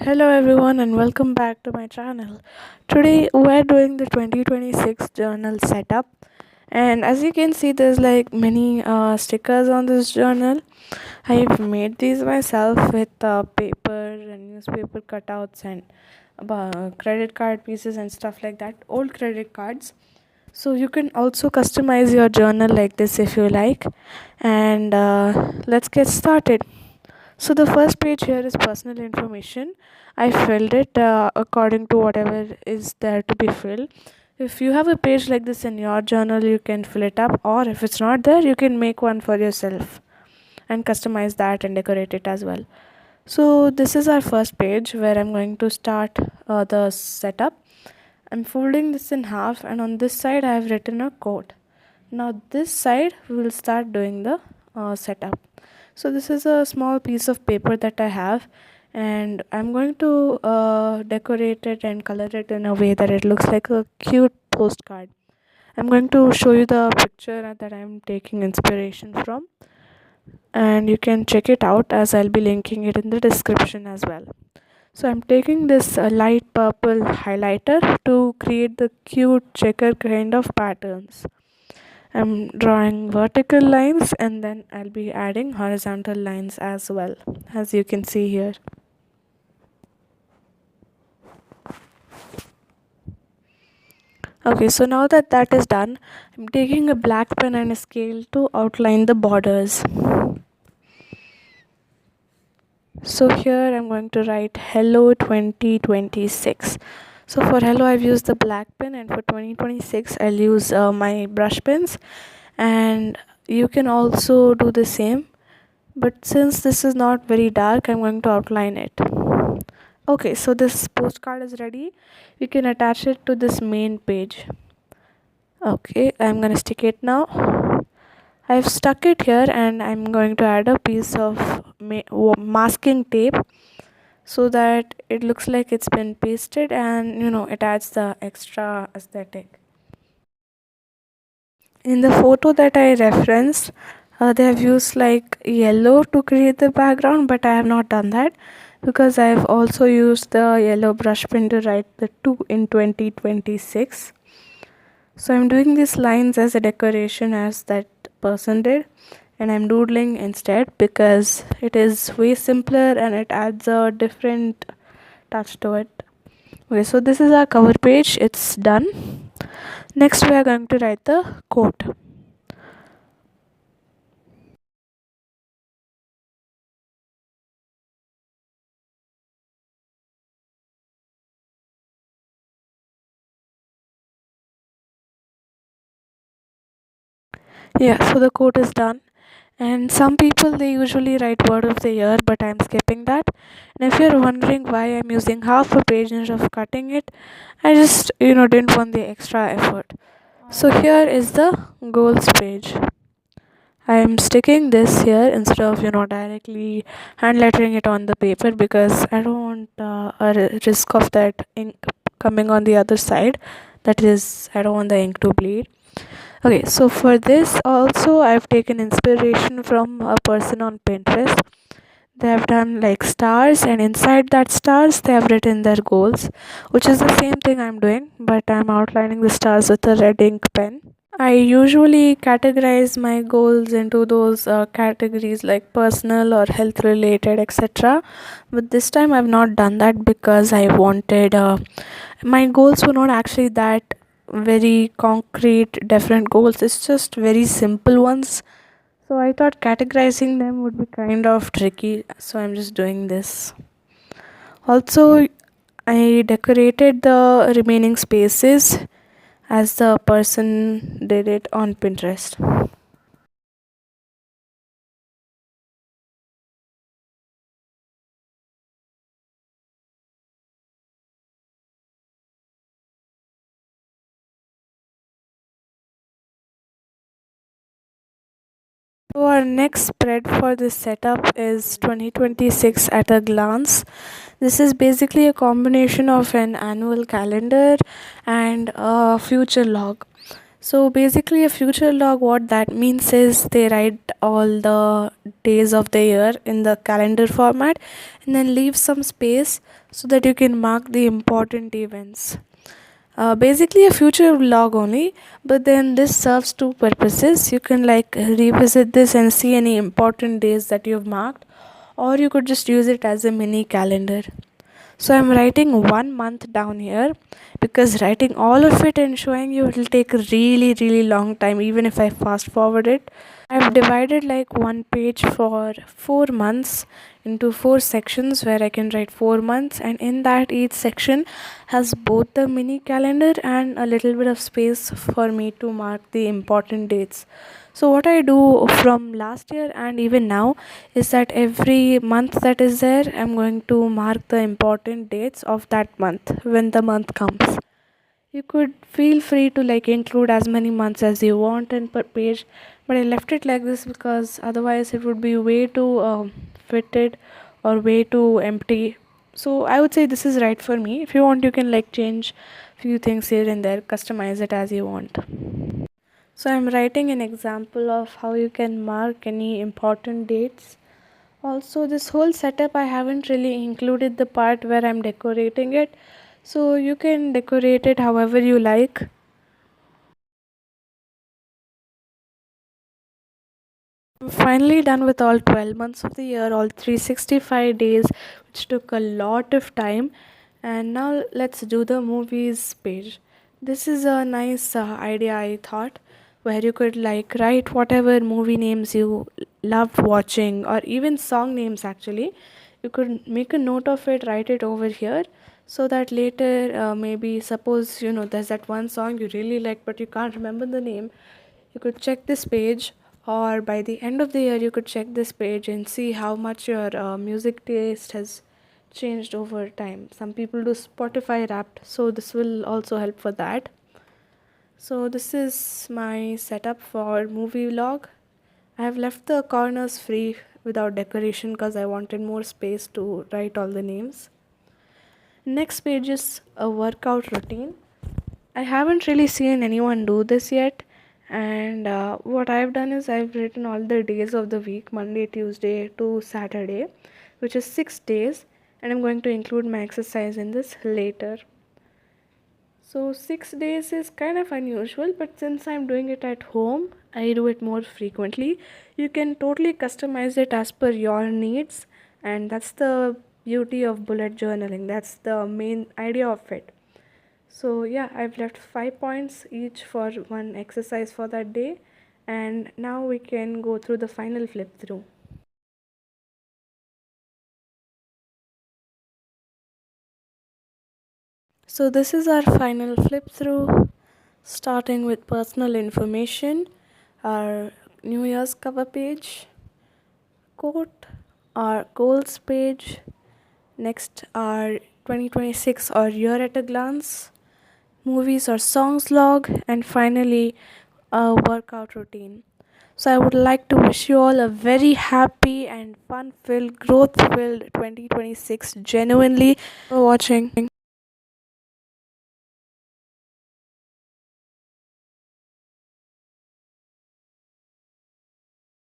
Hello everyone and welcome back to my channel. Today we're doing the 2026 journal setup, and as you can see there's like many stickers on this journal. I've made these myself with paper and newspaper cutouts and credit card pieces and stuff like that, old credit cards. So you can also customize your journal like this if you like, and let's get started. So the first page here is personal information. I filled it according to whatever is there to be filled. If you have a page like this in your journal, you can fill it up, or if it's not there, you can make one for yourself and customize that and decorate it as well. So this is our first page where I'm going to start the setup. I'm folding this in half, and on this side I have written a quote. Now this side we will start doing the setup. So this is a small piece of paper that I have, and I'm going to decorate it and color it in a way that it looks like a cute postcard. I'm going to show you the picture that I'm taking inspiration from, and you can check it out as I'll be linking it in the description as well. So I'm taking this light purple highlighter to create the cute checker kind of patterns. I'm drawing vertical lines, and then I'll be adding horizontal lines as well, as you can see here. Okay, so now that that is done, I'm taking a black pen and a scale to outline the borders. So here I'm going to write hello 2026. So for hello I've used the black pen, and for 2026 I'll use my brush pens, and you can also do the same, but since this is not very dark, I'm going to outline it. Okay, so this postcard is ready. We can attach it to this main page. Okay, I'm gonna stick it now. I've stuck it here, and I'm going to add a piece of masking tape so that it looks like it's been pasted, and it adds the extra aesthetic. In the photo that I referenced, they have used like yellow to create the background, but I have not done that because I have also used the yellow brush pen to write the 2 in 2026. So I'm doing these lines as a decoration as that person did, and I'm doodling instead because it is way simpler and it adds a different touch to it. Okay, so this is our cover page, it's done. Next we are going to write the quote. Yeah, so the quote is done. And some people they usually write word of the year, but I'm skipping that. And if you're wondering why I'm using half a page instead of cutting it, I just didn't want the extra effort. So here is the goals page. I am sticking this here instead of directly hand lettering it on the paper because I don't want a risk of that ink coming on the other side. That is, I don't want the ink to bleed. Okay, so for this also I've taken inspiration from a person on Pinterest. They have done like stars, and inside that stars they have written their goals, which is the same thing I'm doing, but I'm outlining the stars with a red ink pen. I usually categorize my goals into those categories like personal or health related, etc. But this time I've not done that because I wanted my goals were not actually that very concrete, different goals. It's just very simple ones. So I thought categorizing them would be kind of tricky. So I'm just doing this. Also, I decorated the remaining spaces as the person did it on Pinterest. So our next spread for this setup is 2026 at a glance. This is basically a combination of an annual calendar and a future log. So basically, a future log, what that means is they write all the days of the year in the calendar format and then leave some space so that you can mark the important events. Basically, a future log only, but then this serves two purposes. You can like revisit this and see any important days that you've marked, or you could just use it as a mini calendar. So I'm writing 1 month down here because writing all of it and showing you it will take a really long time even if I fast forward it. I've divided like one page for 4 months into four sections where I can write 4 months, and in that each section has both the mini calendar and a little bit of space for me to mark the important dates. So what I do from last year and even now is that every month that is there, I'm going to mark the important dates of that month when the month comes. You could feel free to like include as many months as you want in per page, but I left it like this because otherwise it would be way too fitted or way too empty. So I would say this is right for me. If you want, you can like change few things here and there, customize it as you want. So I'm writing an example of how you can mark any important dates. Also, this whole setup I haven't really included the part where I'm decorating it. So you can decorate it however you like. I'm finally done with all 12 months of the year, all 365 days, which took a lot of time. And now let's do the movies page. This is a nice idea, I thought, where you could like write whatever movie names you loved watching, or even song names actually. You could make a note of it, write it over here, so that later, maybe suppose there's that one song you really like but you can't remember the name, you could check this page, or by the end of the year you could check this page and see how much your music taste has changed over time. Some people do Spotify Wrapped, so this will also help for that. So this is my setup for movie vlog. I have left the corners free without decoration because I wanted more space to write all the names. Next page is a workout routine. I haven't really seen anyone do this yet, and what I've done is I've written all the days of the week, Monday, Tuesday to Saturday, which is 6 days, and I'm going to include my exercise in this later. So 6 days is kind of unusual, but since I'm doing it at home, I do it more frequently. You can totally customize it as per your needs, and that's the beauty of bullet journaling. That's the main idea of it. So yeah, I've left 5 points each for one exercise for that day, and now we can go through the final flip through. So this is our final flip through, starting with personal information, our New Year's cover page, quote, our goals page, next our 2026 or year at a glance, movies or songs log, and finally a workout routine. So I would like to wish you all a very happy and fun filled, growth filled 2026 genuinely for watching.